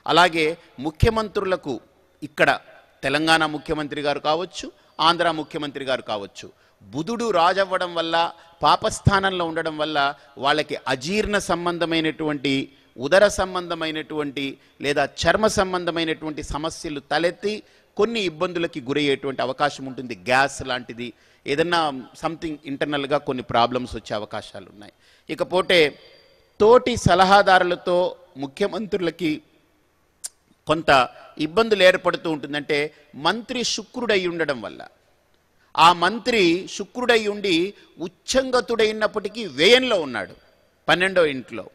అలాగే ముఖ్యమంత్రులకు ఇక్కడ తెలంగాణ ముఖ్యమంత్రి గారు కావచ్చు, ఆంధ్ర ముఖ్యమంత్రి గారు కావచ్చు, బుధుడు రాజవ్వడం వల్ల పాపస్థానంలో ఉండడం వల్ల వాళ్ళకి అజీర్ణ సంబంధమైనటువంటి, ఉదర సంబంధమైనటువంటి లేదా చర్మ సంబంధమైనటువంటి సమస్యలు తలెత్తి కొన్ని ఇబ్బందులకి గురయ్యేటువంటి అవకాశం ఉంటుంది. గ్యాస్ లాంటిది ఏదన్నా సంథింగ్ ఇంటర్నల్గా కొన్ని ప్రాబ్లమ్స్ వచ్చే అవకాశాలు ఉన్నాయి. ఇకపోతే తోటి సలహాదారులతో ముఖ్యమంత్రులకి కొంత ఇబ్బందులు ఏర్పడుతూ ఉంటుందంటే మంత్రి శుక్రుడై ఉండడం వల్ల. ఆ మంత్రి శుక్రుడై ఉండి ఉచ్చంగతుడైనప్పటికీ వ్యయంలో ఉన్నాడు 12వ ఇంట్లో.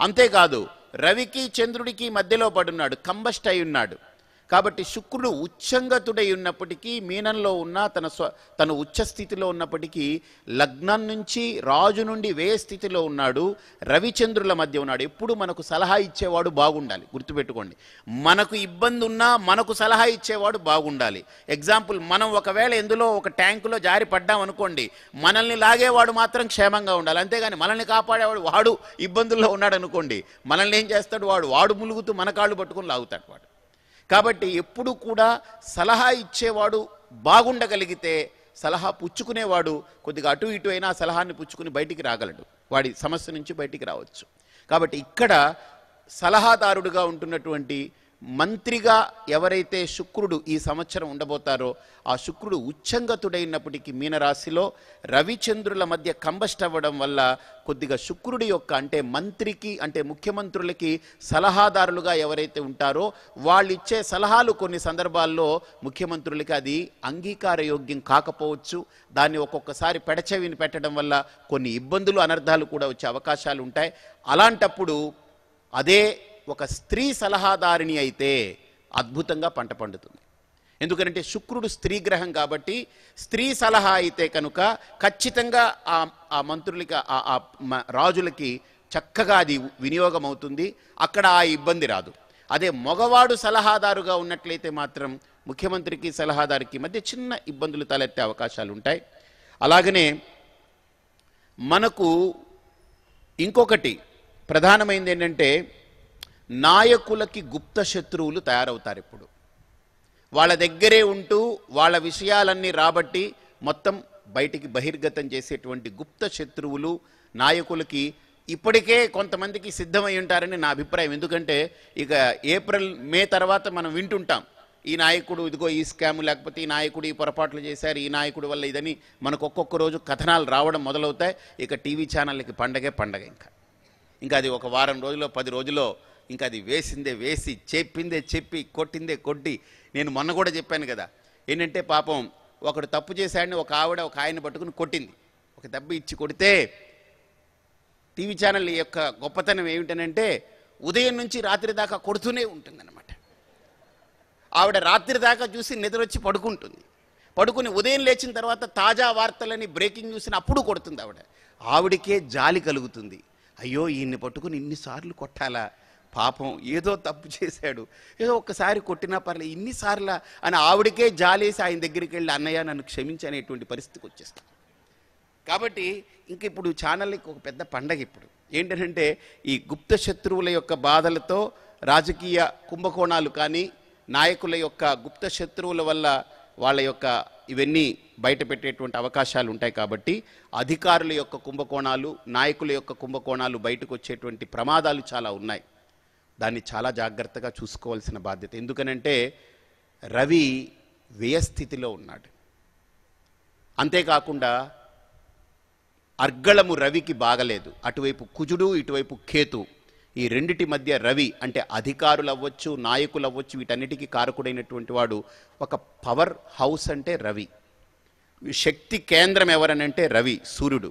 అంతేకాదు రవికి చంద్రుడికి మధ్యలో పడున్నాడు, కంబస్ట్ అయి ఉన్నాడు. కాబట్టి శుక్రుడు ఉచ్చంగతుడై ఉన్నప్పటికీ మీనంలో ఉన్న తన ఉచ్చస్థితిలో ఉన్నప్పటికీ లగ్నం నుంచి రాజు నుండి వ్యయ స్థితిలో ఉన్నాడు, రవిచంద్రుల మధ్య ఉన్నాడు. ఎప్పుడు మనకు సలహా ఇచ్చేవాడు బాగుండాలి, గుర్తుపెట్టుకోండి. మనకు ఇబ్బంది ఉన్నా మనకు సలహా ఇచ్చేవాడు బాగుండాలి. ఎగ్జాంపుల్, మనం ఒకవేళ ఎందులో ఒక ట్యాంకులో జారి పడ్డాం అనుకోండి, మనల్ని లాగేవాడు మాత్రం క్షేమంగా ఉండాలి. అంతేగాని మనల్ని కాపాడేవాడు వాడు ఇబ్బందుల్లో ఉన్నాడు అనుకోండి, మనల్ని ఏం చేస్తాడు, వాడు ములుగుతూ మన కాళ్ళు పట్టుకుని లాగుతాడు వాడు. కాబట్టి ఎప్పుడు కూడా సలహా ఇచ్చేవాడు బాగుండగలిగితే సలహా పుచ్చుకునేవాడు కొద్దిగా అటు ఇటు అయినా సలహాన్ని పుచ్చుకుని బయటికి రాగలడు, వాడి సమస్య నుంచి బయటికి రావచ్చు. కాబట్టి ఇక్కడ సలహాదారుడుగా ఉంటున్నటువంటి మంత్రిగా ఎవరైతే శుక్రుడు ఈ సంవత్సరం ఉండబోతారో ఆ శుక్రుడు ఉచ్చంగతుడైనప్పటికీ మీనరాశిలో రవిచంద్రుల మధ్య కంబస్ట్ అవ్వడం వల్ల కొద్దిగా శుక్రుడి యొక్క అంటే మంత్రికి అంటే ముఖ్యమంత్రులకి సలహాదారులుగా ఎవరైతే ఉంటారో వాళ్ళు ఇచ్చే సలహాలు కొన్ని సందర్భాల్లో ముఖ్యమంత్రులకి అది అంగీకారయోగ్యం కాకపోవచ్చు. దాన్ని ఒక్కొక్కసారి పెడచెవిని పెట్టడం వల్ల కొన్ని ఇబ్బందులు అనర్థాలు కూడా వచ్చే అవకాశాలు ఉంటాయి. అలాంటప్పుడు అదే ఒక స్త్రీ సలహాదారిని అయితే అద్భుతంగా పంట పండుతుంది. ఎందుకంటే శుక్రుడు స్త్రీ గ్రహం కాబట్టి స్త్రీ సలహా అయితే కనుక ఖచ్చితంగా ఆ మంత్రులకి ఆ రాజులకి చక్కగా అది వినియోగం అవుతుంది, అక్కడ ఆ ఇబ్బంది రాదు. అదే మగవాడు సలహాదారుగా ఉన్నట్లయితే మాత్రం ముఖ్యమంత్రికి సలహాదారికి మధ్య చిన్న ఇబ్బందులు తలెత్తే అవకాశాలు ఉంటాయి. అలాగనే మనకు ఇంకొకటి ప్రధానమైనది ఏంటంటే నాయకులకి గుప్త శత్రువులు తయారవుతారు. ఇప్పుడు వాళ్ళ దగ్గరే ఉంటూ వాళ్ళ విషయాలన్నీ రాబట్టి మొత్తం బయటికి బహిర్గతం చేసేటువంటి గుప్త శత్రువులు నాయకులకి ఇప్పటికే కొంతమందికి సిద్ధమై ఉంటారని నా అభిప్రాయం. ఎందుకంటే ఇక ఏప్రిల్ మే తర్వాత మనం వింటుంటాం, ఈ నాయకుడు ఇదిగో ఈ స్కామ్, లేకపోతే ఈ నాయకుడు ఈ పొరపాట్లు చేశారు, ఈ నాయకుడు వల్ల ఇదని మనకు ఒక్కొక్క రోజు కథనాలు రావడం మొదలవుతాయి. ఇక టీవీ ఛానళ్ళకి పండగే పండగ. ఇంకా అది ఒక వారం రోజుల్లో 10 రోజుల్లో ఇంకా అది వేసిందే వేసి, చెప్పిందే చెప్పి, కొట్టిందే కొట్టి. నేను మొన్న కూడా చెప్పాను కదా, ఏంటంటే పాపం ఒకడు తప్పు చేశాడని ఒక ఆవిడ ఒక ఆయన్ని పట్టుకుని కొట్టింది. ఒక దెబ్బ ఇచ్చి కొడితే టీవీ ఛానల్ యొక్క గొప్పతనం ఏమిటనంటే ఉదయం నుంచి రాత్రి దాకా కొడుతూనే ఉంటుందన్నమాట. ఆవిడ రాత్రి దాకా చూసి నిద్రొచ్చి పడుకుంటుంది, పడుకుని ఉదయం లేచిన తర్వాత తాజా వార్తలని బ్రేకింగ్ న్యూస్ని అప్పుడు కొడుతుంది ఆవిడ. ఆవిడకే జాలి కలుగుతుంది, అయ్యో ఈయన్ని పట్టుకుని ఇన్నిసార్లు కొట్టాలా, పాపం ఏదో తప్పు చేశాడు, ఏదో ఒక్కసారి కొట్టినా పర్లేదు ఇన్నిసార్లు అని ఆవిడకే జాలేసి ఆయన దగ్గరికి వెళ్ళి అన్నయ్య నన్ను క్షమించి అనేటువంటి పరిస్థితికి వచ్చేస్తాం. కాబట్టి ఇంక ఇప్పుడు ఛానల్కి ఒక పెద్ద పండగ ఇప్పుడు ఏంటంటే ఈ గుప్త శత్రువుల యొక్క బాధలతో రాజకీయ కుంభకోణాలు కానీ నాయకుల యొక్క గుప్త శత్రువుల వల్ల వాళ్ళ యొక్క ఇవన్నీ బయట పెట్టేటువంటి అవకాశాలు ఉంటాయి. కాబట్టి అధికారుల యొక్క కుంభకోణాలు, నాయకుల యొక్క కుంభకోణాలు బయటకు వచ్చేటువంటి ప్రమాదాలు చాలా ఉన్నాయి. దాన్ని చాలా జాగ్రత్తగా చూసుకోవాల్సిన బాధ్యత. ఎందుకనంటే రవి వ్యయస్థితిలో ఉన్నాడు. అంతేకాకుండా అర్గళము రవికి బాగలేదు, అటువైపు కుజుడు ఇటువైపు కేతు, ఈ రెండిటి మధ్య రవి అంటే అధికారులు అవ్వచ్చు, నాయకులు అవ్వచ్చు, వీటన్నిటికీ కారకుడైనటువంటి వాడు. ఒక పవర్ హౌస్ అంటే రవి, శక్తి కేంద్రం ఎవరనంటే రవి, సూర్యుడు.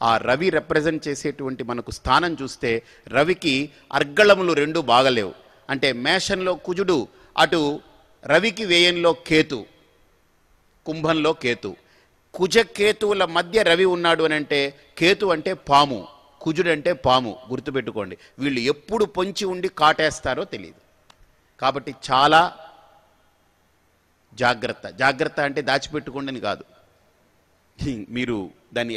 ఆ రవి రిప్రజెంట్ చేసేటువంటి మనకు స్థానం చూస్తే రవికి అర్గళములు రెండు బాగలేవు. అంటే మేషంలో కుజుడు, అటు రవికి వ్యయంలో కేతు, కుంభంలో కేతు. కుజకేతువుల మధ్య రవి ఉన్నాడు అని అంటే కేతు అంటే పాము, కుజుడు అంటే పాము, గుర్తుపెట్టుకోండి. వీళ్ళు ఎప్పుడు పొంచి ఉండి కాటేస్తారో తెలియదు. కాబట్టి చాలా జాగ్రత్త. జాగ్రత్త అంటే దాచిపెట్టుకోండి అని కాదు, మీరు దాన్ని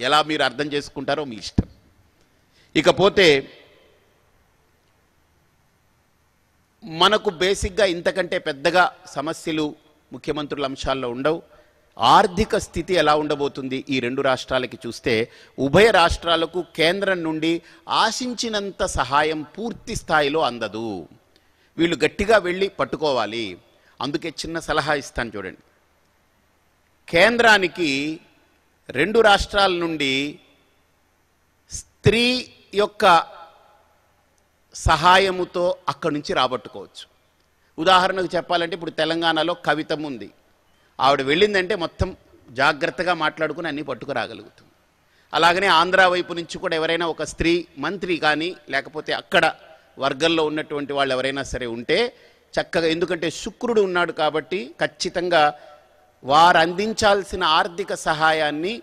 ఎలా మీరు అర్థం చేసుకుంటారో మీ ఇష్టం. ఇకపోతే మనకు బేసిక్గా ఇంతకంటే పెద్దగా సమస్యలు ముఖ్యమంత్రుల అంశాల్లో ఉండవు. ఆర్థిక స్థితి ఎలా ఉండబోతుంది ఈ రెండు రాష్ట్రాలకి చూస్తే, ఉభయ రాష్ట్రాలకు కేంద్రం నుండి ఆశించినంత సహాయం పూర్తి స్థాయిలో అందదు. వీళ్ళు గట్టిగా వెళ్ళి పట్టుకోవాలి. అందుకే చిన్న సలహా ఇస్తాను చూడండి. కేంద్రానికి రెండు రాష్ట్రాల నుండి స్త్రీ యొక్క సహాయముతో అక్కడి నుంచి రాబట్టుకోవచ్చు. ఉదాహరణకు చెప్పాలంటే ఇప్పుడు తెలంగాణలో కవితం ఉంది. ఆవిడ వెళ్ళిందంటే మొత్తం జాగ్రత్తగా మాట్లాడుకుని అన్నీ పట్టుకురాగలుగుతుంది. అలాగనే ఆంధ్ర వైపు నుంచి కూడా ఎవరైనా ఒక స్త్రీ మంత్రి కానీ లేకపోతే అక్కడ వర్గంలో ఉన్నటువంటి వాళ్ళు ఎవరైనా సరే ఉంటే చక్కగా, ఎందుకంటే శుక్రుడు ఉన్నాడు కాబట్టి ఖచ్చితంగా వారు అందించాల్సిన ఆర్థిక సహాయాన్ని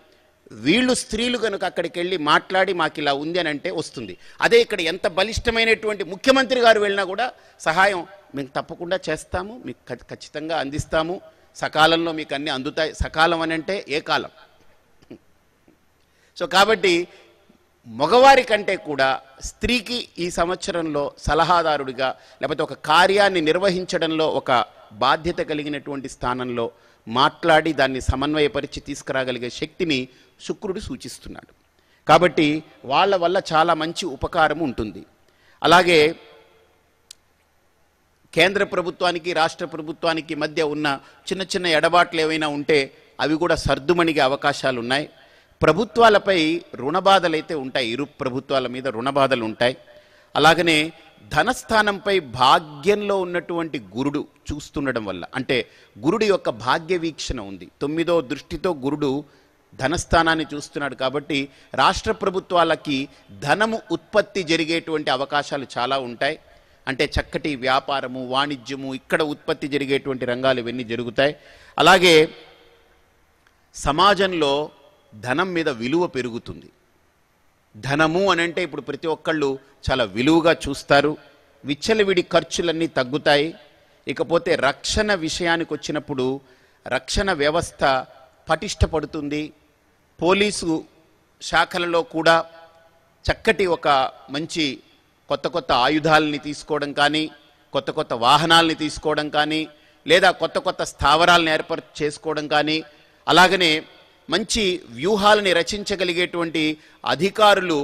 వీళ్ళు స్త్రీలు కనుక అక్కడికి వెళ్ళి మాట్లాడి మాకు ఇలా ఉంది అని అంటే వస్తుంది. అదే ఇక్కడ ఎంత బలిష్టమైనటువంటి ముఖ్యమంత్రి గారు వెళ్ళినా కూడా సహాయం మేము తప్పకుండా చేస్తాము, మీకు ఖచ్చితంగా అందిస్తాము, సకాలంలో మీకు అన్నీ అందుతాయి. సకాలం అని అంటే ఏ కాలం. సో కాబట్టి మగవారి కంటే కూడా స్త్రీకి ఈ సంవత్సరంలో సలహాదారుడిగా లేకపోతే ఒక కార్యాన్ని నిర్వహించడంలో ఒక బాధ్యత కలిగినటువంటి స్థానంలో మాట్లాడి దాన్ని సమన్వయపరిచి తీసుకురాగలిగే శక్తిని శుక్రుడు సూచిస్తున్నాడు. కాబట్టి వాళ్ళ వల్ల చాలా మంచి ఉపకారం ఉంటుంది. అలాగే కేంద్ర ప్రభుత్వానికి రాష్ట్ర ప్రభుత్వానికి మధ్య ఉన్న చిన్న చిన్న ఎడబాట్లు ఏవైనా ఉంటే అవి కూడా సర్దుమణిగే అవకాశాలు ఉన్నాయి. ప్రభుత్వాలపై రుణబాధలు అయితే ఉంటాయి, ఇరు ప్రభుత్వాల మీద రుణబాధలు ఉంటాయి. అలాగనే ధనస్థానంపై భాగ్యంలో ఉన్నటువంటి గురుడు చూస్తుండడం వల్ల, అంటే గురుడు యొక్క భాగ్య వీక్షణ ఉంది. 9వ దృష్టితో గురుడు ధనస్థానాన్ని చూస్తున్నాడు కాబట్టి రాష్ట్ర ప్రభుత్వాలకి ధనము ఉత్పత్తి జరిగేటువంటి అవకాశాలు చాలా ఉంటాయి. అంటే చక్కటి వ్యాపారము, వాణిజ్యము, ఇక్కడ ఉత్పత్తి జరిగేటువంటి రంగాలు ఇవన్నీ జరుగుతాయి. అలాగే సమాజంలో ధనం మీద విలువ పెరుగుతుంది. ధనము అని అంటే ఇప్పుడు ప్రతి ఒక్కళ్ళు చాలా విలువగా చూస్తారు. విచ్చలవిడి ఖర్చులన్నీ తగ్గుతాయి. ఇకపోతే రక్షణ విషయానికి వచ్చినప్పుడు రక్షణ వ్యవస్థ పటిష్టపడుతుంది. పోలీసు శాఖలలో కూడా చక్కటి ఒక మంచి కొత్త కొత్త ఆయుధాలని తీసుకోవడం కానీ, కొత్త కొత్త వాహనాలని తీసుకోవడం కానీ, లేదా కొత్త కొత్త స్థావరాలను ఏర్పాటు చేసుకోవడం కానీ, అలాగనే మంచి వ్యూహాలని రచించగలిగేటువంటి అధికారులు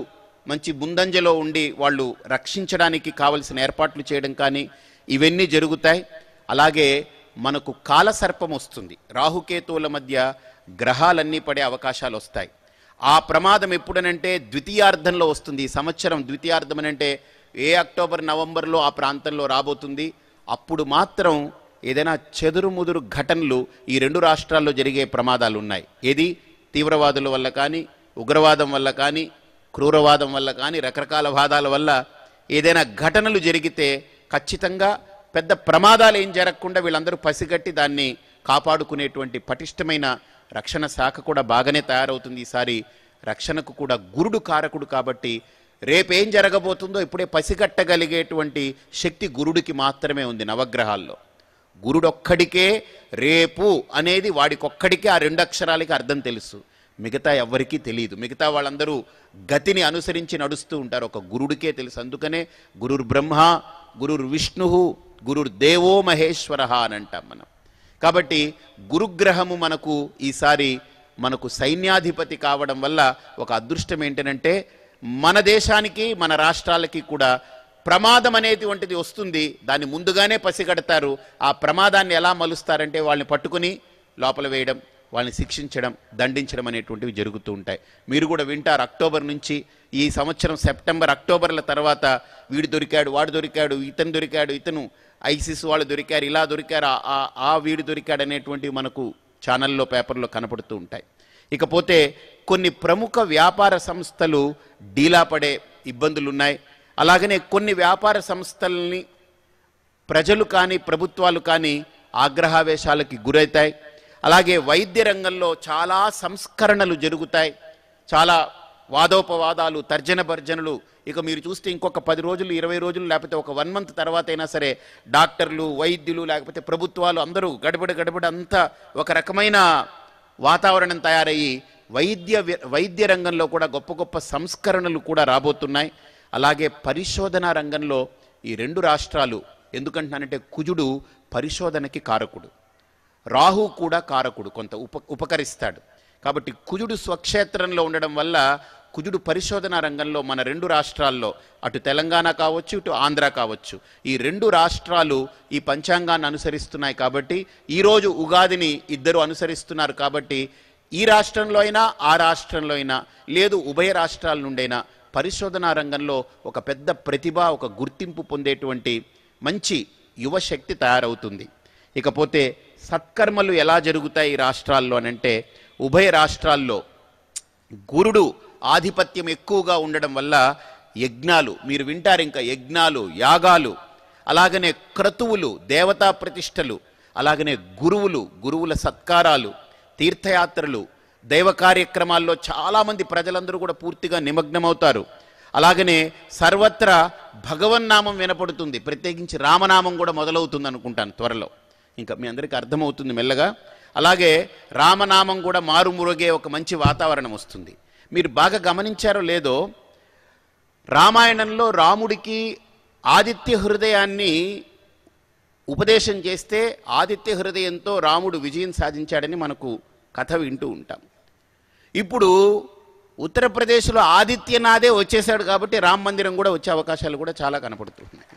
మంచి ముందంజలో ఉండి వాళ్ళు రక్షించడానికి కావలసిన ఏర్పాట్లు చేయడం కానీ ఇవన్నీ జరుగుతాయి. అలాగే మనకు కాలసర్పం వస్తుంది. రాహుకేతువుల మధ్య గ్రహాలన్నీ పడే అవకాశాలు వస్తాయి. ఆ ప్రమాదం ఎప్పుడనంటే ద్వితీయార్థంలో వస్తుంది. ఈ సంవత్సరం ద్వితీయార్థం అనంటే అక్టోబర్ నవంబర్లో ఆ ప్రాంతంలో రాబోతుంది. అప్పుడు మాత్రం ఏదైనా చెదురుముదురు ఘటనలు ఈ రెండు రాష్ట్రాల్లో జరిగే ప్రమాదాలు ఉన్నాయి. ఏది తీవ్రవాదుల వల్ల కానీ, ఉగ్రవాదం వల్ల కానీ, క్రూరవాదం వల్ల కానీ, రకరకాల వాదాల వల్ల ఏదైనా ఘటనలు జరిగితే ఖచ్చితంగా పెద్ద ప్రమాదాలు ఏం జరగకుండా వీళ్ళందరూ పసిగట్టి దాన్ని కాపాడుకునేటువంటి పటిష్టమైన రక్షణ శాఖ కూడా బాగానే తయారవుతుంది. ఈసారి రక్షణకు కూడా గురుడు కారకుడు కాబట్టి రేపేం జరగబోతుందో ఇప్పుడే పసిగట్టగలిగేటువంటి శక్తి గురుడికి మాత్రమే ఉంది. నవగ్రహాల్లో గురుడొక్కడికే రేపు అనేది వాడికొక్కడికే ఆ రెండు అక్షరాలకి అర్థం తెలుసు, మిగతా ఎవ్వరికీ తెలియదు. మిగతా వాళ్ళందరూ గతిని అనుసరించి నడుస్తూ ఉంటారు, ఒక గురుడికే తెలుసు. అందుకనే గురుర్ బ్రహ్మ, గురుర్ విష్ణు, గురుర్ దేవో మహేశ్వర అని అంటాం మనం. కాబట్టి గురుగ్రహము మనకు ఈసారి మనకు సైన్యాధిపతి కావడం వల్ల ఒక అదృష్టం ఏంటంటే మన దేశానికి మన రాష్ట్రాలకి కూడా ప్రమాదం అనేటువంటిది వస్తుంది. దాన్ని ముందుగానే పసిగడతారు. ఆ ప్రమాదాన్ని ఎలా మలుస్తారంటే వాళ్ళని పట్టుకుని లోపల వేయడం, వాళ్ళని శిక్షించడం, దండించడం అనేటువంటివి జరుగుతూ ఉంటాయి. మీరు కూడా వింటారు, అక్టోబర్ నుంచి ఈ సంవత్సరం సెప్టెంబర్ అక్టోబర్ల తర్వాత వీడు దొరికాడు, వాడు దొరికాడు, ఇతను దొరికాడు, ఇతను ఐసిస్ వాళ్ళు దొరికారు, ఇలా దొరికారు, ఆ వీడు దొరికాడు అనేటువంటివి మనకు ఛానల్లో పేపర్లో కనపడుతూ ఉంటాయి. ఇకపోతే కొన్ని ప్రముఖ వ్యాపార సంస్థలు డీలా పడే ఇబ్బందులు ఉన్నాయి. అలాగనే కొన్ని వ్యాపార సంస్థలని ప్రజలు కానీ ప్రభుత్వాలు కానీ ఆగ్రహావేశాలకి గురవుతాయి. అలాగే వైద్య రంగంలో చాలా సంస్కరణలు జరుగుతాయి. చాలా వాదోపవాదాలు, తర్జన భర్జనలు. ఇక మీరు చూస్తే ఇంకొక 10 రోజులు, 20 రోజులు, లేకపోతే ఒక 1 మంత్ తర్వాత అయినా సరే డాక్టర్లు, వైద్యులు, లేకపోతే ప్రభుత్వాలు అందరూ గడబడి అంతా ఒక రకమైన వాతావరణం తయారయ్యి వైద్య రంగంలో కూడా గొప్ప గొప్ప సంస్కరణలు కూడా రాబోతున్నాయి. అలాగే పరిశోధనా రంగంలో ఈ రెండు రాష్ట్రాలు ఎందుకంటున్నానంటే కుజుడు పరిశోధనకి కారకుడు, రాహు కూడా కారకుడు, కొంత ఉపకరిస్తాడు. కాబట్టి కుజుడు స్వక్షేత్రంలో ఉండడం వల్ల కుజుడు పరిశోధన రంగంలో మన 2 రాష్ట్రాల్లో, అటు తెలంగాణ కావచ్చు ఇటు ఆంధ్ర కావచ్చు, ఈ 2 రాష్ట్రాలు ఈ పంచాంగాన్ని అనుసరిస్తున్నాయి. కాబట్టి ఈరోజు ఉగాదిని ఇద్దరు అనుసరిస్తున్నారు. కాబట్టి ఈ రాష్ట్రంలో అయినా ఆ రాష్ట్రంలో అయినా లేదు ఉభయ రాష్ట్రాల నుండైనా పరిశోధనా రంగంలో ఒక పెద్ద ప్రతిభ, ఒక గుర్తింపు పొందేటువంటి మంచి యువశక్తి తయారవుతుంది. ఇకపోతే సత్కర్మలు ఎలా జరుగుతాయి ఈ రాష్ట్రాల్లో అనంటే, ఉభయ రాష్ట్రాల్లో గురుడు ఆధిపత్యం ఎక్కువగా ఉండడం వల్ల యజ్ఞాలు మీరు వింటారు, ఇంకా యజ్ఞాలు, యాగాలు, అలాగనే క్రతువులు, దేవతా ప్రతిష్టలు, అలాగనే గురువుల సత్కారాలు, తీర్థయాత్రలు, దైవ కార్యక్రమాల్లో చాలామంది ప్రజలందరూ కూడా పూర్తిగా నిమగ్నమవుతారు. అలాగనే సర్వత్రా భగవన్నామం వినపడుతుంది, ప్రత్యేకించి రామనామం కూడా మొదలవుతుంది అనుకుంటాను త్వరలో, ఇంకా మీ అందరికీ అర్థమవుతుంది మెల్లగా. అలాగే రామనామం కూడా మారుమురుగే ఒక మంచి వాతావరణం వస్తుంది. మీరు బాగా గమనించారో లేదో, రామాయణంలో రాముడికి ఆదిత్య హృదయాన్ని ఉపదేశం చేస్తే ఆదిత్య హృదయంతో రాముడు విజయం సాధించాడని మనకు కథ వింటూ ఉంటాం. ఇప్పుడు ఉత్తరప్రదేశ్లో ఆదిత్యనాథే వచ్చేసాడు కాబట్టి రామ మందిరం కూడా వచ్చే అవకాశాలు కూడా చాలా కనపడుతున్నాయి.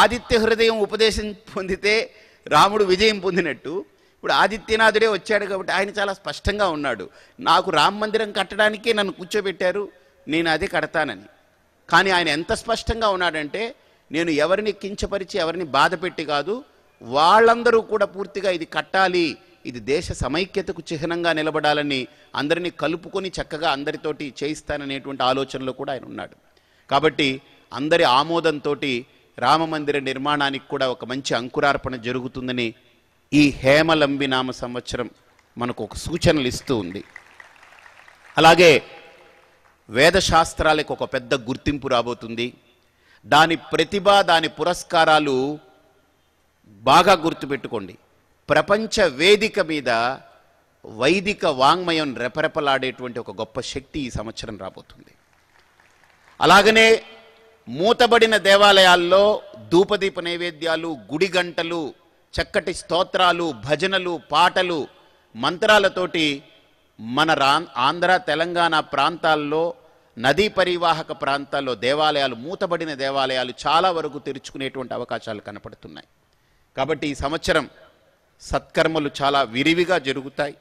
ఆదిత్య హృదయం ఉపదేశం పొందితే రాముడు విజయం పొందినట్టు ఇప్పుడు ఆదిత్యనాథుడే వచ్చాడు కాబట్టి ఆయన చాలా స్పష్టంగా ఉన్నాడు, నాకు రామ మందిరం కట్టడానికే నన్ను కూర్చోబెట్టారు, నేను అదే కడతానని. కానీ ఆయన ఎంత స్పష్టంగా ఉన్నాడంటే, నేను ఎవరిని కించపరిచి ఎవరిని బాధ పెట్టి కాదు, వాళ్ళందరూ కూడా పూర్తిగా ఇది కట్టాలి, ఇది దేశ సమైక్యతకు చిహ్నంగా నిలబడాలని అందరినీ కలుపుకొని చక్కగా అందరితోటి చేయిస్తాననేటువంటి ఆలోచనలో కూడా ఆయన ఉన్నాడు. కాబట్టి అందరి ఆమోదంతో రామమందిర నిర్మాణానికి కూడా ఒక మంచి అంకురార్పణ జరుగుతుందని ఈ హేమలంబి నామ సంవత్సరం మనకు ఒక సూచనలు ఇస్తూ ఉంది. అలాగే వేదశాస్త్రాలకు ఒక పెద్ద గుర్తింపు రాబోతుంది. దాని ప్రతిభ, దాని పురస్కారాలు బాగా గుర్తుపెట్టుకోండి. ప్రపంచ వేదిక మీద వైదిక వాంగ్మయం రెపరెపలాడేటువంటి ఒక గొప్ప శక్తి ఈ సంవత్సరం రాబోతుంది. అలాగనే మూతబడిన దేవాలయాల్లో ధూపదీప నైవేద్యాలు, గుడి గంటలు, చక్కటి స్తోత్రాలు, భజనలు, పాటలు, మంత్రాలతోటి మన ఆంధ్ర తెలంగాణ ప్రాంతాల్లో, నదీ పరివాహక ప్రాంతాల్లో దేవాలయాలు, మూతబడిన దేవాలయాలు చాలా వరకు తెరుచుకునేటువంటి అవకాశాలు కనపడుతున్నాయి. కాబట్టి ఈ సంవత్సరం సత్కర్మలు చాలా విరివిగా జరుగుతాయి.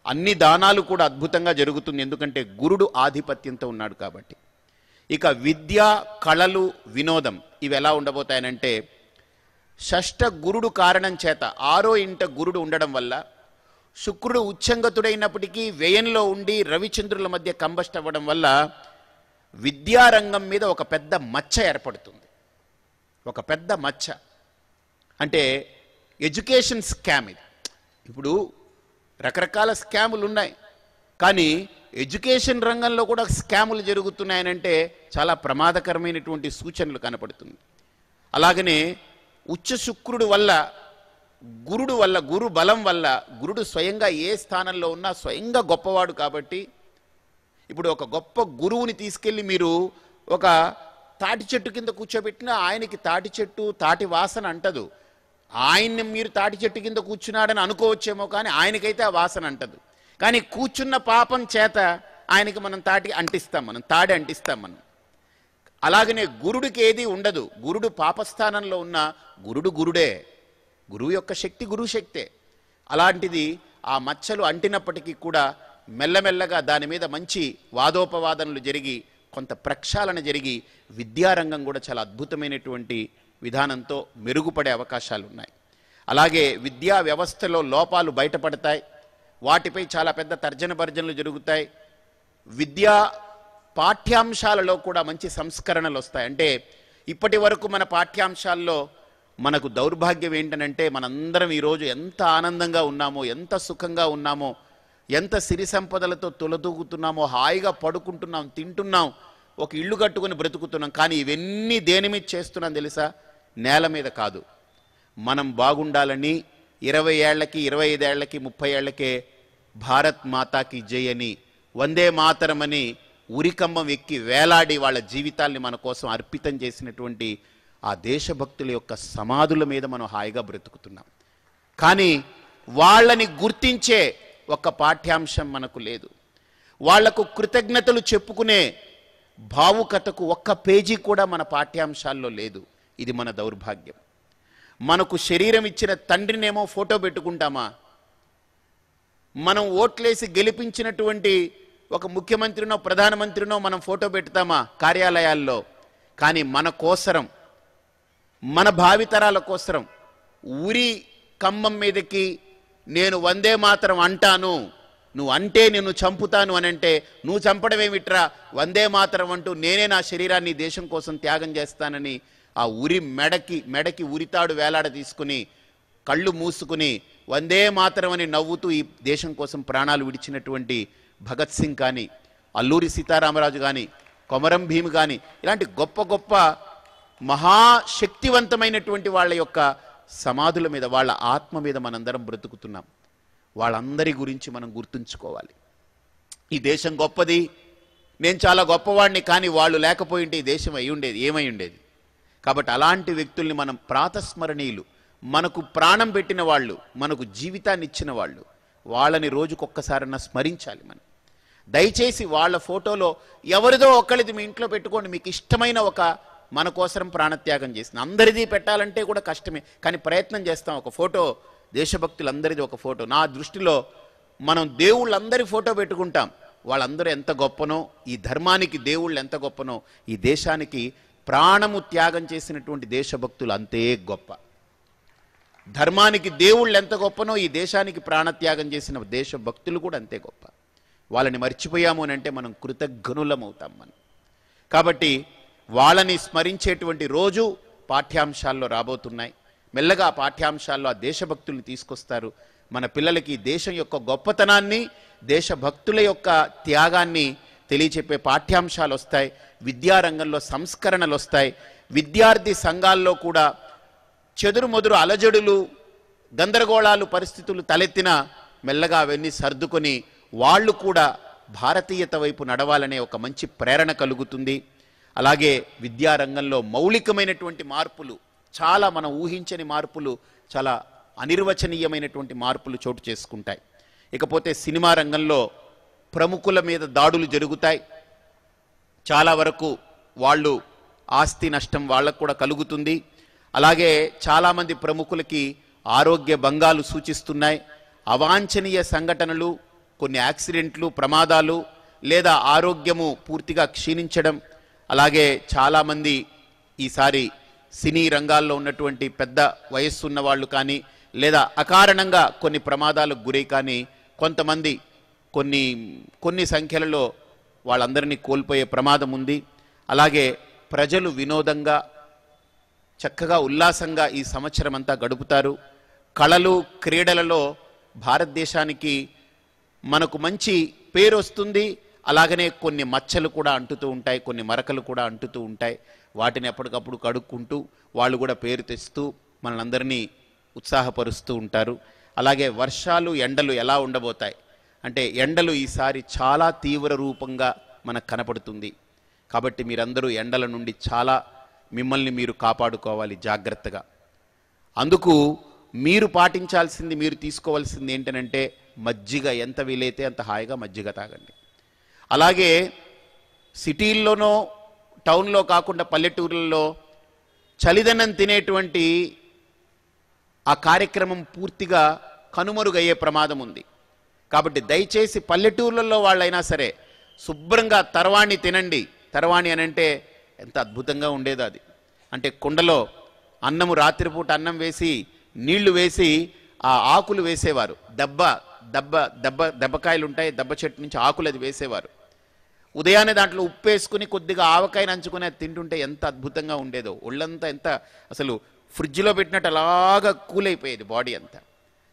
అన్ని దానాలు కూడా అద్భుతంగా జరుగుతుంది, ఎందుకంటే గురుడు ఆధిపత్యంతో ఉన్నాడు కాబట్టి. ఇక విద్య, కళలు, వినోదం ఇవి ఎలా ఉండబోతాయనంటే, షష్ఠ గురుడు కారణం చేత 6వ ఇంట గురుడు ఉండడం వల్ల శుక్రుడు ఉచ్చంగతుడైనప్పటికీ వ్యయంలో ఉండి రవిచంద్రుల మధ్య కంబస్ట్ అవ్వడం వల్ల విద్యారంగం మీద ఒక పెద్ద మచ్చ ఏర్పడుతుంది. ఒక పెద్ద మచ్చ అంటే ఎడ్యుకేషన్ స్కామ్. ఇది ఇప్పుడు రకరకాల స్కాములు ఉన్నాయి, కానీ ఎడ్యుకేషన్ రంగంలో కూడా స్కాములు జరుగుతున్నాయనంటే చాలా ప్రమాదకరమైనటువంటి సూచనలు కనపడుతుంది. అలాగనే ఉచ్చ శుక్రుడు వల్ల, గురుడు వల్ల, గురు బలం వల్ల, గురుడు స్వయంగా ఏ స్థానంలో ఉన్నా స్వయంగా గొప్పవాడు కాబట్టి, ఇప్పుడు ఒక గొప్ప గురువుని తీసుకెళ్ళి మీరు ఒక తాటి చెట్టు కింద కూర్చోబెట్టినా ఆయనకి తాటి చెట్టు, తాటి వాసన అంటదు. ఆయన్ని మీరు తాటి చెట్టు కింద కూర్చున్నాడని అనుకోవచ్చేమో, కానీ ఆయనకైతే ఆ వాసన అంటదు. కానీ కూర్చున్న పాపం చేత ఆయనకి మనం తాడి అంటిస్తాం మనం. అలాగనే గురుడికి ఏది ఉండదు. గురుడు పాపస్థానంలో ఉన్న గురుడే, గురువు యొక్క శక్తి గురువు శక్తే. అలాంటిది ఆ మచ్చలు అంటినప్పటికీ కూడా మెల్లమెల్లగా దాని మీద మంచి వాదోపవాదనలు జరిగి కొంత ప్రక్షాళన జరిగి విద్యారంగం కూడా చాలా అద్భుతమైనటువంటి విధానంతో మెరుగుపడే అవకాశాలు ఉన్నాయి. అలాగే విద్యా వ్యవస్థలో లోపాలు బయటపడతాయి, వాటిపై చాలా పెద్ద తర్జన భర్జనలు జరుగుతాయి. విద్యా పాఠ్యాంశాలలో కూడా మంచి సంస్కరణలు వస్తాయి. అంటే ఇప్పటి వరకు మన పాఠ్యాంశాల్లో మనకు దౌర్భాగ్యం ఏంటనంటే, మనందరం ఈరోజు ఎంత ఆనందంగా ఉన్నామో, ఎంత సుఖంగా ఉన్నామో, ఎంత సిరి సంపదలతో తులదూగుతున్నామో, హాయిగా పడుకుంటున్నాం, తింటున్నాం, ఒక ఇల్లు కట్టుకొని బ్రతుకుతున్నాం. కానీ ఇవన్నీ దేని మీద చేస్తున్నాం తెలుసా? నేల మీద కాదు. మనం బాగుండాలని 20 ఏళ్లకి, 25 ఏళ్లకి, 30 ఏళ్లకే భారత్ మాతాకి జై అని, వందే మాతరమని ఉరికంబం ఎక్కి వేలాడి వాళ్ళ జీవితాల్ని మన కోసం అర్పితం చేసినటువంటి ఆ దేశభక్తుల యొక్క సమాధుల మీద మనం హాయిగా బ్రతుకుతున్నాం. కానీ వాళ్ళని గుర్తించే ఒక పాఠ్యాంశం మనకు లేదు. వాళ్లకు కృతజ్ఞతలు చెప్పుకునే భావుకతకు ఒక్క పేజీ కూడా మన పాఠ్యాంశాల్లో లేదు. ఇది మన దౌర్భాగ్యం. మనకు శరీరం ఇచ్చిన తండ్రినేమో ఫోటో పెట్టుకుంటామా? మనం ఓట్లేసి గెలిపించినటువంటి ఒక ముఖ్యమంత్రినో ప్రధానమంత్రినో మనం ఫోటో పెడతామా కార్యాలయాల్లో? కానీ మన కోసరం, మన భావితరాల కోసరం ఊరి కంబం మీదకి నేను వందే మాతరం అంటాను, నువ్వు అంటే నేను చంపుతాను అని అంటే, నువ్వు చంపడమేమిట్రా, వందే మాతరం అంటూ నేనే నా శరీరాన్ని దేశం కోసం త్యాగం చేస్తానని ఆ ఉరి మెడకి ఉరితాడు వేలాడ తీసుకుని కళ్ళు మూసుకుని వందే మాతరం అని నవ్వుతూ ఈ దేశం కోసం ప్రాణాలు విడిచినటువంటి భగత్ సింగ్ కానీ, అల్లూరి సీతారామరాజు కానీ, కొమరం భీమ్ కానీ, ఇలాంటి గొప్ప గొప్ప మహాశక్తివంతమైనటువంటి వాళ్ళ యొక్క సమాధుల మీద, వాళ్ళ ఆత్మ మీద మనందరం బ్రతుకుతున్నాం. వాళ్ళందరి గురించి మనం గుర్తుంచుకోవాలి. ఈ దేశం గొప్పది, నేను చాలా గొప్పవాడిని, కానీ వాళ్ళు లేకపోయింటే ఈ దేశం ఏమై ఉండేది. కాబట్టి అలాంటి వ్యక్తుల్ని మనం ప్రాతస్మరణీయులు, మనకు ప్రాణం పెట్టిన వాళ్ళు, మనకు జీవితాన్ని ఇచ్చిన వాళ్ళు, వాళ్ళని రోజుకొక్కసారన్నా స్మరించాలి మనం. దయచేసి వాళ్ళ ఫోటోలో ఎవరిదో ఒక్కరిది మీ ఇంట్లో పెట్టుకోండి. మీకు ఇష్టమైన ఒక మన కోసం ప్రాణత్యాగం చేసిన అందరిది పెట్టాలంటే కూడా కష్టమే, కానీ ప్రయత్నం చేస్తాం. ఒక ఫోటో దేశభక్తులందరిది ఒక ఫోటో. నా దృష్టిలో మనం దేవుళ్ళందరి ఫోటో పెట్టుకుంటాం. వాళ్ళందరూ ఎంత గొప్పనో, ఈ ధర్మానికి దేవుళ్ళు ఎంత గొప్పనో, ఈ దేశానికి ప్రాణము త్యాగం చేసినటువంటి దేశభక్తులు అంతే గొప్ప. ధర్మానికి దేవుళ్ళు ఎంత గొప్పనో, ఈ దేశానికి ప్రాణత్యాగం చేసిన దేశభక్తులు కూడా అంతే గొప్ప. వాళ్ళని మర్చిపోయాము అని అంటే మనం కృతజ్ఞులమవుతాం మనం. కాబట్టి వాళ్ళని స్మరించేటువంటి రోజు పాఠ్యాంశాల్లో రాబోతున్నాయి. మెల్లగా ఆ పాఠ్యాంశాల్లో ఆ దేశభక్తుల్ని తీసుకొస్తారు. మన పిల్లలకి దేశం యొక్క గొప్పతనాన్ని, దేశభక్తుల యొక్క త్యాగాన్ని తెలియచెప్పే పాఠ్యాంశాలు వస్తాయి. విద్యారంగంలో సంస్కరణలు వస్తాయి. విద్యార్థి సంఘాల్లో కూడా చెదురుమొదురు అలజడులు, గందరగోళాలు, పరిస్థితులు తలెత్తిన మెల్లగా అవన్నీ సర్దుకొని వాళ్ళు కూడా భారతీయత వైపు నడవాలనే ఒక మంచి ప్రేరణ కలుగుతుంది. అలాగే విద్యారంగంలో మౌలికమైనటువంటి మార్పులు, చాలా మనం ఊహించని మార్పులు, చాలా అనిర్వచనీయమైనటువంటి మార్పులు చోటు చేసుకుంటాయి. ఇకపోతే సినిమా రంగంలో ప్రముఖుల మీద దాడులు జరుగుతాయి. చాలా వరకు వాళ్ళు ఆస్తి నష్టం వాళ్ళకు కూడా కలుగుతుంది. అలాగే చాలామంది ప్రముఖులకి ఆరోగ్య భంగాలు సూచిస్తున్నాయి. అవాంఛనీయ సంఘటనలు, కొన్ని యాక్సిడెంట్లు, ప్రమాదాలు, లేదా ఆరోగ్యము పూర్తిగా క్షీణించడం. అలాగే చాలామంది ఈసారి సినీ రంగాల్లో ఉన్నటువంటి పెద్ద వయస్సున్న వాళ్ళు కానీ, లేదా అకారణంగా కొన్ని ప్రమాదాలకు గురై కానీ కొంతమంది కొన్ని సంఖ్యలలో వాళ్ళందరినీ కోల్పోయే ప్రమాదం ఉంది. అలాగే ప్రజలు వినోదంగా, చక్కగా, ఉల్లాసంగా ఈ సంవత్సరం అంతా గడుపుతారు. కళలు, క్రీడలలో భారతదేశానికి మనకు మంచి పేరు వస్తుంది. అలాగనే కొన్ని మచ్చలు కూడా అంటుతూ ఉంటాయి, కొన్ని మరకలు కూడా అంటుతూ ఉంటాయి. వాటిని ఎప్పటికప్పుడు కడుక్కుంటూ వాళ్ళు కూడా పేరు తెస్తూ మనందరినీ ఉత్సాహపరుస్తూ ఉంటారు. అలాగే వర్షాలు, ఎండలు ఎలా ఉండబోతాయి అంటే, ఎండలు ఈసారి చాలా తీవ్ర రూపంగా మనకు కనపడుతుంది. కాబట్టి మీరందరూ ఎండల నుండి చాలా మిమ్మల్ని మీరు కాపాడుకోవాలి జాగ్రత్తగా. అందుకు మీరు పాటించాల్సింది, మీరు తీసుకోవాల్సింది ఏంటనంటే మజ్జిగ, ఎంత వీలైతే అంత హాయిగా మజ్జిగ తాగండి. అలాగే సిటీల్లోనో టౌన్లో కాకుండా పల్లెటూర్లలో చలిదనం తినేటువంటి ఆ కార్యక్రమం పూర్తిగా కనుమరుగయ్యే ప్రమాదం ఉంది. కాబట్టి దయచేసి పల్లెటూర్లలో వాళ్ళైనా సరే శుభ్రంగా తర్వాణి తినండి. తర్వాణి అని అంటే ఎంత అద్భుతంగా ఉండేదో అది. అంటే కుండలో అన్నము, రాత్రిపూట అన్నం వేసి నీళ్లు వేసి ఆ ఆకులు వేసేవారు. దెబ్బకాయలు ఉంటాయి, దెబ్బ చెట్టు నుంచి ఆకులు అది వేసేవారు. ఉదయాన్నే దాంట్లో ఉప్పు వేసుకుని కొద్దిగా ఆవకాయ నంచుకుని అది తింటుంటే ఎంత అద్భుతంగా ఉండేదో. ఒళ్ళంతా ఎంత అసలు ఫ్రిడ్జ్లో పెట్టినట్టు అలాగా కూల్ అయిపోయేది బాడీ అంతా.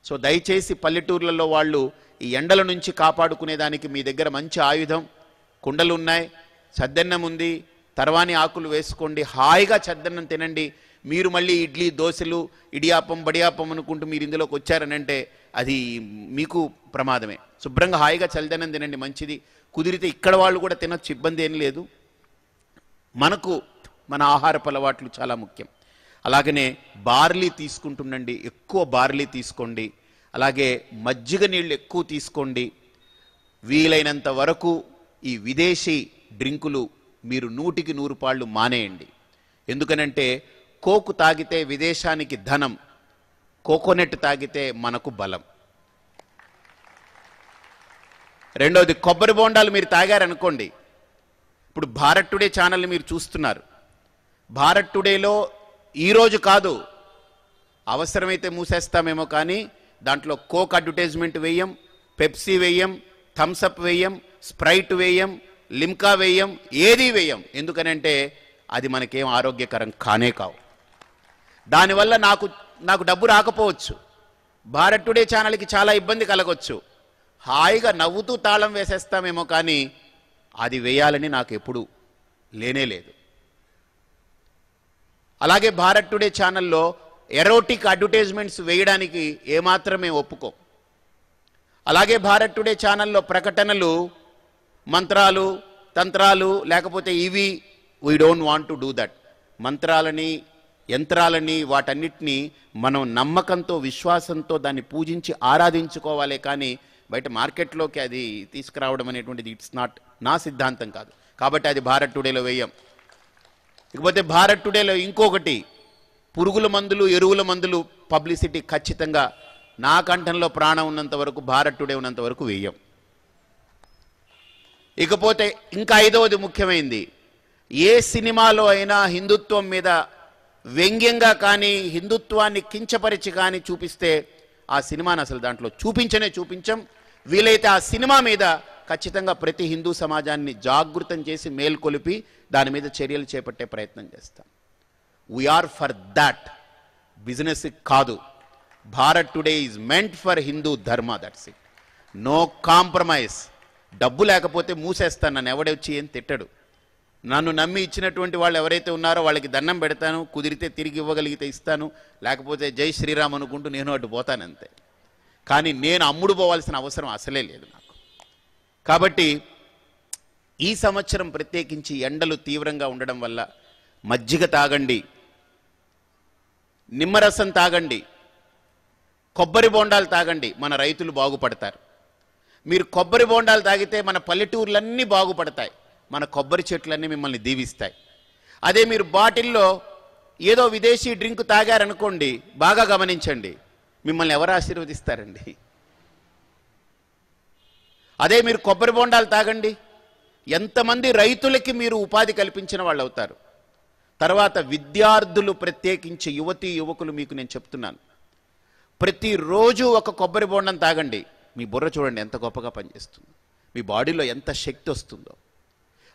సో దయచేసి పల్లెటూర్లలో వాళ్ళు ఈ ఎండల నుంచి కాపాడుకునేదానికి మీ దగ్గర మంచి ఆయుధం కుండలు ఉన్నాయి, చద్దన్నం ఉంది, తర్వాని ఆకులు వేసుకోండి, హాయిగా చద్దన్నం తినండి. మీరు మళ్ళీ ఇడ్లీ, దోశలు, ఇడియాపం, బడియాపం అనుకుంటూ మీరు ఇందులోకి వచ్చారనంటే అది మీకు ప్రమాదమే. శుభ్రంగా హాయిగా చల్లదనం తినండి, మంచిది. కుదిరితే ఇక్కడ వాళ్ళు కూడా తినొచ్చు, ఇబ్బంది ఏం లేదు. మనకు మన ఆహారపు అలవాట్లు చాలా ముఖ్యం. అలాగనే బార్లీ తీసుకుంటుండండి, ఎక్కువ బార్లీ తీసుకోండి. అలాగే మజ్జిగ నీళ్ళు ఎక్కువ తీసుకోండి. వీలైనంత వరకు ఈ విదేశీ డ్రింకులు మీరు 100కి 100 పాళ్ళు మానేయండి. ఎందుకనంటే కోకు తాగితే విదేశానికి ధనం, కోకోనట్ తాగితే మనకు బలం. రెండోది, కొబ్బరి బోండాలు మీరు తాగారనుకోండి. ఇప్పుడు భారత్ టుడే ఛానల్ని మీరు చూస్తున్నారు. భారత్ టుడేలో ఈరోజు కాదు, అవసరమైతే మూసేస్తామేమో, కానీ దాంట్లో కోక్ అడ్వర్టైజ్మెంట్ వేయం, పెప్సీ వేయం, థమ్సప్ వేయం, స్ప్రైట్ వేయం, లిమ్కా వేయం, ఏదీ వేయం. ఎందుకనంటే అది మనకేం ఆరోగ్యకరం కానే కావు. దానివల్ల నాకు డబ్బు రాకపోవచ్చు, భారత్ టుడే ఛానల్కి చాలా ఇబ్బంది కలగొచ్చు. హాయిగా నవ్వుతూ తాళం వేసేస్తామేమో, కానీ అది వేయాలని నాకు ఎప్పుడూ లేనే లేదు. అలాగే భారత్ టుడే ఛానల్లో ఎరోటిక్ అడ్వర్టైజ్మెంట్స్ వేయడానికి ఏమాత్రమే ఒప్పుకోం. అలాగే భారత్ టుడే ఛానల్లో ప్రకటనలు, మంత్రాలు, తంత్రాలు, లేకపోతే ఇవి we don't want to do that. మంత్రాలని, యంత్రాలని, వాటన్నిటినీ మనం నమ్మకంతో, విశ్వాసంతో దాన్ని పూజించి ఆరాధించుకోవాలి. కానీ బయట మార్కెట్లోకి అది తీసుకురావడం అనేటువంటిది ఇట్స్ నాట్, నా సిద్ధాంతం కాదు. కాబట్టి అది భారత్ టుడేలో వేయం. ఇకపోతే భారత్ టుడేలో ఇంకొకటి, పురుగుల మందులు, ఎరువుల మందులు పబ్లిసిటీ ఖచ్చితంగా నా కంఠంలో ప్రాణం ఉన్నంత వరకు, భారత్ టుడే ఉన్నంత వరకు వేయం. ఇకపోతే ఇంకా 5వది ముఖ్యమైనది, ఏ సినిమాలో అయినా హిందుత్వం మీద వ్యంగ్యంగా కానీ, హిందుత్వాన్ని కించపరిచి కానీ చూపిస్తే ఆ సినిమాని అసలు దాంట్లో చూపించం. వీలైతే ఆ సినిమా మీద ఖచ్చితంగా ప్రతి హిందూ సమాజాన్ని జాగృతం చేసి మేల్కొలిపి దాని మీద చర్యలు చేపట్టే ప్రయత్నం చేస్తాం. We are for that. బిజినెస్ కాదు. Bharat today is meant for Hindu ధర్మ, దట్స్ ఇట్. No compromise. డబ్బు లేకపోతే మూసేస్తాను, నన్ను ఎవడొచ్చి ఏం తిట్టడు. నన్ను నమ్మి ఇచ్చినటువంటి వాళ్ళు ఎవరైతే ఉన్నారో వాళ్ళకి దండం పెడతాను, కుదిరితే తిరిగి ఇవ్వగలిగితే ఇస్తాను, లేకపోతే జై శ్రీరామ్ అనుకుంటూ నేను అటు పోతానంతే. కానీ నేను అమ్ముడు పోవాల్సిన అవసరం అసలే లేదు నాకు. కాబట్టి ఈ సంవత్సరం ప్రత్యేకించి ఎండలు తీవ్రంగా ఉండడం వల్ల మజ్జిగ తాగండి, నిమ్మరసం తాగండి, కొబ్బరి బోండాలు తాగండి. మన రైతులు బాగుపడతారు. మీరు కొబ్బరి బోండాలు తాగితే మన పల్లెటూర్లన్నీ బాగుపడతాయి, మన కొబ్బరి చెట్లన్నీ మిమ్మల్ని దీవిస్తాయి. అదే మీరు బాటిల్లో ఏదో విదేశీ డ్రింక్ తాగారనుకోండి, బాగా గమనించండి, మిమ్మల్ని ఎవరు ఆశీర్వదిస్తారండి? అదే మీరు కొబ్బరి బోండాలు తాగండి, ఎంతమంది రైతులకి మీరు ఉపాధి కల్పించిన వాళ్ళు అవుతారు. తర్వాత విద్యార్థులు, ప్రత్యేకించి యువతీ యువకులు, మీకు నేను చెప్తున్నాను, ప్రతిరోజు ఒక కొబ్బరి బోండం తాగండి. మీ బుర్ర చూడండి ఎంత గొప్పగా పనిచేస్తుందో, మీ బాడీలో ఎంత శక్తి వస్తుందో.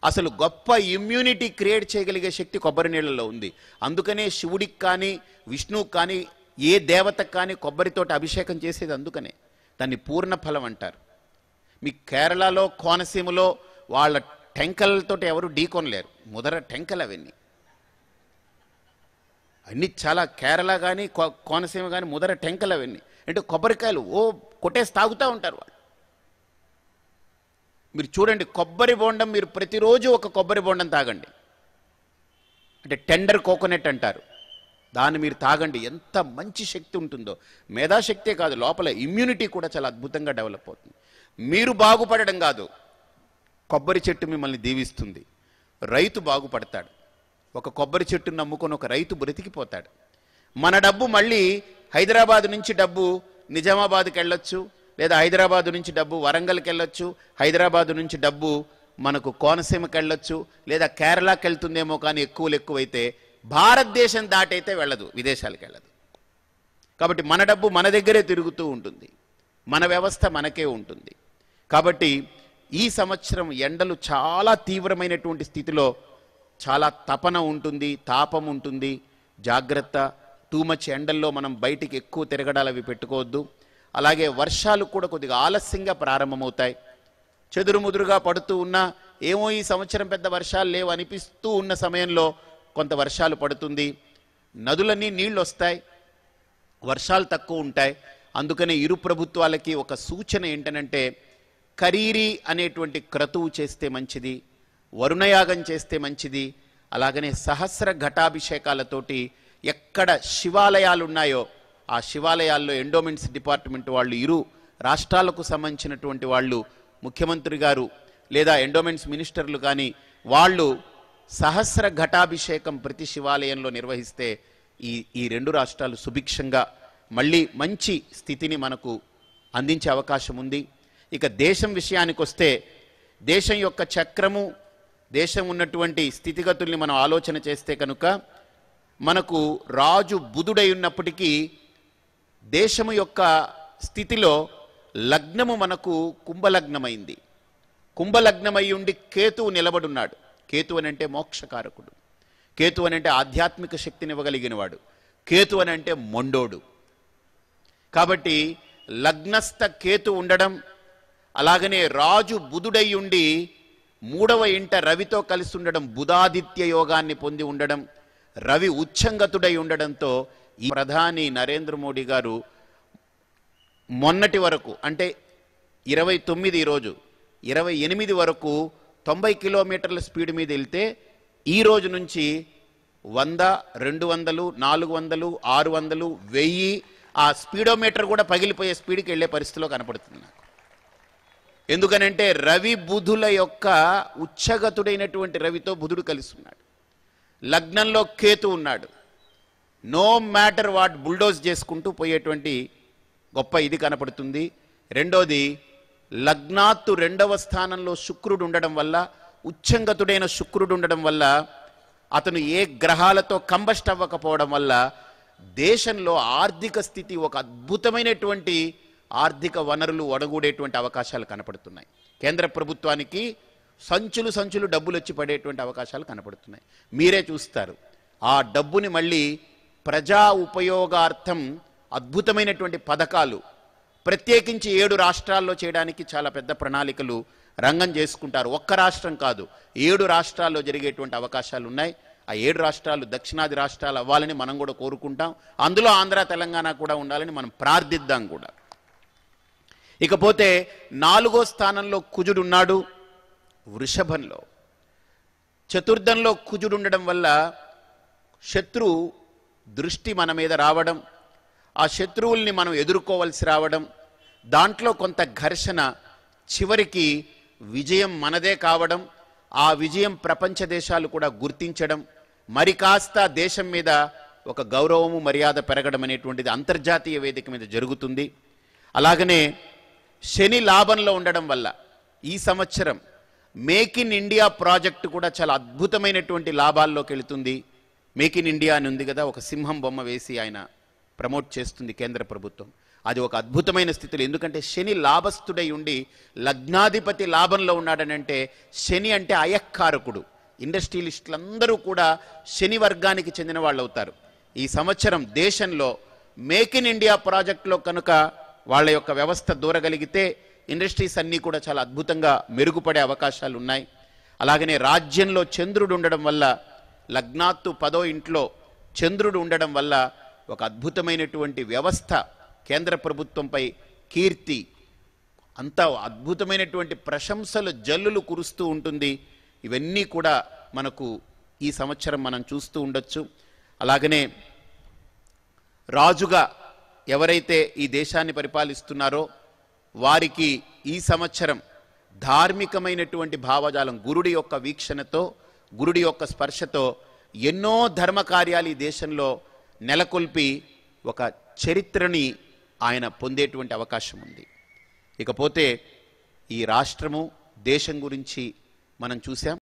అసలు గొప్ప ఇమ్యూనిటీ క్రియేట్ చేయగలిగే శక్తి కొబ్బరి నీళ్ళలో ఉంది. అందుకనే శివుడికి కానీ, విష్ణువుకి కానీ, ఏ దేవతకు కానీ కొబ్బరితోటి అభిషేకం చేసేది అందుకనే. దాన్ని పూర్ణ ఫలం అంటారు. మీ కేరళలో, కోనసీమలో వాళ్ళ టెంకలతో ఎవరు ఢీకొనలేరు. ముదర టెంకలు అవన్నీ అన్నీ చాలా, కేరళ కానీ కోనసీమ కానీ ముదర టెంకలు అవన్నీ. అంటే కొబ్బరికాయలు కొట్టేసి తాగుతూ ఉంటారు వాళ్ళు. మీరు చూడండి, కొబ్బరి బోండం మీరు ప్రతిరోజు ఒక కొబ్బరి బోండం తాగండి. అంటే టెండర్ కోకోనట్ అంటారు, దాన్ని మీరు తాగండి. ఎంత మంచి శక్తి ఉంటుందో. మేధాశక్తే కాదు, లోపల ఇమ్యూనిటీ కూడా చాలా అద్భుతంగా డెవలప్ అవుతుంది. మీరు బాగుపడడం కాదు, కొబ్బరి చెట్టు మిమ్మల్ని దీవిస్తుంది. రైతు బాగుపడతాడు. ఒక కొబ్బరి చెట్టును నమ్ముకొని ఒక రైతు బ్రతికిపోతాడు. మన డబ్బు మళ్ళీ హైదరాబాద్ నుంచి డబ్బు నిజామాబాద్కి వెళ్ళొచ్చు, లేదా హైదరాబాదు నుంచి డబ్బు వరంగల్కి వెళ్ళొచ్చు, హైదరాబాదు నుంచి డబ్బు మనకు కోనసీమకి వెళ్ళొచ్చు, లేదా కేరళకి వెళ్తుందేమో. కానీ ఎక్కువైతే భారతదేశం దాటైతే వెళ్ళదు, విదేశాలకు వెళ్ళదు. కాబట్టి మన డబ్బు మన దగ్గరే తిరుగుతూ ఉంటుంది, మన వ్యవస్థ మనకే ఉంటుంది. కాబట్టి ఈ సంవత్సరం ఎండలు చాలా తీవ్రమైనటువంటి స్థితిలో, చాలా తపన ఉంటుంది, తాపం ఉంటుంది. జాగ్రత్త. టూ మచ్ ఎండల్లో మనం బయటికి ఎక్కువ తిరగడాలు అవి పెట్టుకోవద్దు. అలాగే వర్షాలు కూడా కొద్దిగా ఆలస్యంగా ప్రారంభమవుతాయి. చెదురుముదురుగా పడుతూ ఉన్నా, ఏమో ఈ సంవత్సరం పెద్ద వర్షాలు లేవు అనిపిస్తూ ఉన్న సమయంలో కొంత వర్షాలు పడుతుంది. నదులన్నీ నీళ్ళు వస్తాయి, వర్షాలు తక్కువ ఉంటాయి. అందుకనే ఇరు ప్రభుత్వాలకి ఒక సూచన ఏంటనంటే, కరీరి అనేటువంటి క్రతువు చేస్తే మంచిది, వరుణయాగం చేస్తే మంచిది. అలాగనే సహస్ర ఘటాభిషేకాలతోటి ఎక్కడ శివాలయాలు ఉన్నాయో ఆ శివాలయాల్లో ఎండోమెంట్స్ డిపార్ట్మెంట్ వాళ్ళు, ఇరు రాష్ట్రాలకు సంబంధించినటువంటి వాళ్ళు, ముఖ్యమంత్రి గారు లేదా ఎండోమెంట్స్ మినిస్టర్లు కానీ వాళ్ళు సహస్ర ఘటాభిషేకం ప్రతి శివాలయంలో నిర్వహిస్తే ఈ రెండు రాష్ట్రాలు సుభిక్షంగా మళ్ళీ మంచి స్థితిని మనకు అందించే అవకాశం ఉంది. ఇక దేశం విషయానికి వస్తే, దేశం యొక్క చక్రము, దేశం ఉన్నటువంటి స్థితిగతుల్ని మనం ఆలోచన చేస్తే కనుక మనకు రాజు బుధుడై ఉన్నప్పటికీ దేశము యొక్క స్థితిలో లగ్నము మనకు కుంభలగ్నమైంది. కుంభలగ్నమై ఉండి కేతువు నిలబడున్నాడు. కేతు అని అంటే మోక్షకారకుడు, కేతు అని అంటే ఆధ్యాత్మిక శక్తిని ఇవ్వగలిగినవాడు, కేతు అని అంటే మొండోడు. కాబట్టి లగ్నస్థ కేతు ఉండడం, అలాగనే రాజు బుధుడై ఉండి 3వ ఇంట రవితో కలిసి ఉండడం, బుధాదిత్య యోగాన్ని పొంది ఉండడం, రవి ఉచ్చంగతుడై ఉండడంతో ఈ ప్రధాని నరేంద్ర మోడీ గారు మొన్నటి వరకు అంటే 29 ఈరోజు 28 వరకు 90 కిలోమీటర్ల స్పీడ్ మీద వెళ్తే ఈ రోజు నుంచి 100, 200, 400, 600, 1000 ఆ స్పీడోమీటర్ కూడా పగిలిపోయే స్పీడ్కి వెళ్ళే పరిస్థితిలో కనపడుతుంది నాకు. ఎందుకనంటే రవి బుధుల యొక్క ఉచ్చగతుడైనటువంటి రవితో బుధుడు కలిసి ఉన్నాడు, లగ్నంలో కేతు ఉన్నాడు. నో మ్యాటర్ వాట్ బుల్డోజ్ చేసుకుంటూ పోయేటువంటి గొప్ప ఇది కనపడుతుంది. రెండోది, లగ్నాత్తు 2వ స్థానంలో శుక్రుడు ఉండడం వల్ల, ఉచ్చంగతుడైన శుక్రుడు ఉండడం వల్ల, అతను ఏ గ్రహాలతో కంబస్ట్ అవ్వకపోవడం వల్ల దేశంలో ఆర్థిక స్థితి ఒక అద్భుతమైనటువంటి ఆర్థిక వనరులు ఒడగూడేటువంటి అవకాశాలు కనపడుతున్నాయి. కేంద్ర ప్రభుత్వానికి సంచులు సంచులు డబ్బులు వచ్చి పడేటువంటి అవకాశాలు కనపడుతున్నాయి. మీరే చూస్తారు. ఆ డబ్బుని మళ్ళీ ప్రజా ఉపయోగార్థం అద్భుతమైనటువంటి పథకాలు ప్రత్యేకించి 7 రాష్ట్రాల్లో చేయడానికి చాలా పెద్ద ప్రణాళికలు రంగం చేసుకుంటారు. ఒక్క రాష్ట్రం కాదు, 7 రాష్ట్రాల్లో జరిగేటువంటి అవకాశాలు ఉన్నాయి. ఆ 7 రాష్ట్రాలు దక్షిణాది రాష్ట్రాలు అవ్వాలని మనం కూడా కోరుకుంటాం. అందులో ఆంధ్ర, తెలంగాణ కూడా ఉండాలని మనం ప్రార్థిద్దాం కూడా. ఇకపోతే 4వ స్థానంలో కుజుడున్నాడు వృషభంలో. చతుర్థంలో కుజుడు ఉండడం వల్ల శత్రు దృష్టి మన మీద రావడం, ఆ శత్రువుల్ని మనం ఎదుర్కోవలసి రావడం, దాంట్లో కొంత ఘర్షణ, చివరికి విజయం మనదే కావడం, ఆ విజయం ప్రపంచ దేశాలు కూడా గుర్తించడం, మరి కాస్త దేశం మీద ఒక గౌరవము మర్యాద పెరగడం అనేటువంటిది అంతర్జాతీయ వేదిక మీద జరుగుతుంది. అలాగనే శని లాభంలో ఉండడం వల్ల ఈ సంవత్సరం మేక్ ఇన్ ఇండియా ప్రాజెక్టు కూడా చాలా అద్భుతమైనటువంటి లాభాల్లోకి వెళుతుంది. మేక్ ఇన్ ఇండియా అని ఉంది కదా, ఒక సింహం బొమ్మ వేసి ఆయన ప్రమోట్ చేస్తుంది కేంద్ర ప్రభుత్వం. అది ఒక అద్భుతమైన స్థితిలో, ఎందుకంటే శని లాభస్థుడై ఉండి లగ్నాధిపతి లాభంలో ఉన్నాడనంటే, శని అంటే అయక్కారకుడు. ఇండస్ట్రియలిస్టులందరూ కూడా శని వర్గానికి చెందిన వాళ్ళు అవుతారు. ఈ సంవత్సరం దేశంలో మేక్ ఇన్ ఇండియా ప్రాజెక్టులో కనుక వాళ్ళ యొక్క వ్యవస్థ దూరగలిగితే ఇండస్ట్రీస్ అన్నీ కూడా చాలా అద్భుతంగా మెరుగుపడే అవకాశాలు ఉన్నాయి. అలాగనే రాజ్యంలో చంద్రుడు ఉండడం వల్ల, లగ్నాత్తు 10వ ఇంట్లో చంద్రుడు ఉండడం వల్ల ఒక అద్భుతమైనటువంటి వ్యవస్థ, కేంద్ర ప్రభుత్వంపై కీర్తి, అంతా అద్భుతమైనటువంటి ప్రశంసలు జల్లులు కురుస్తూ ఉంటుంది. ఇవన్నీ కూడా మనకు ఈ సంవత్సరం మనం చూస్తూ ఉండొచ్చు. అలాగనే రాజుగా ఎవరైతే ఈ దేశాన్ని పరిపాలిస్తున్నారో వారికి ఈ సంవత్సరం ధార్మికమైనటువంటి భావజాలం, గురుడి యొక్క వీక్షణతో, గురుడి యొక్క స్పర్శతో ఎన్నో ధర్మ కార్యాలు ఈ దేశంలో నెలకొల్పి ఒక చరిత్రని ఆయన పొందేటువంటి అవకాశం ఉంది. ఇకపోతే ఈ రాష్ట్రము, దేశం గురించి మనం చూసాం.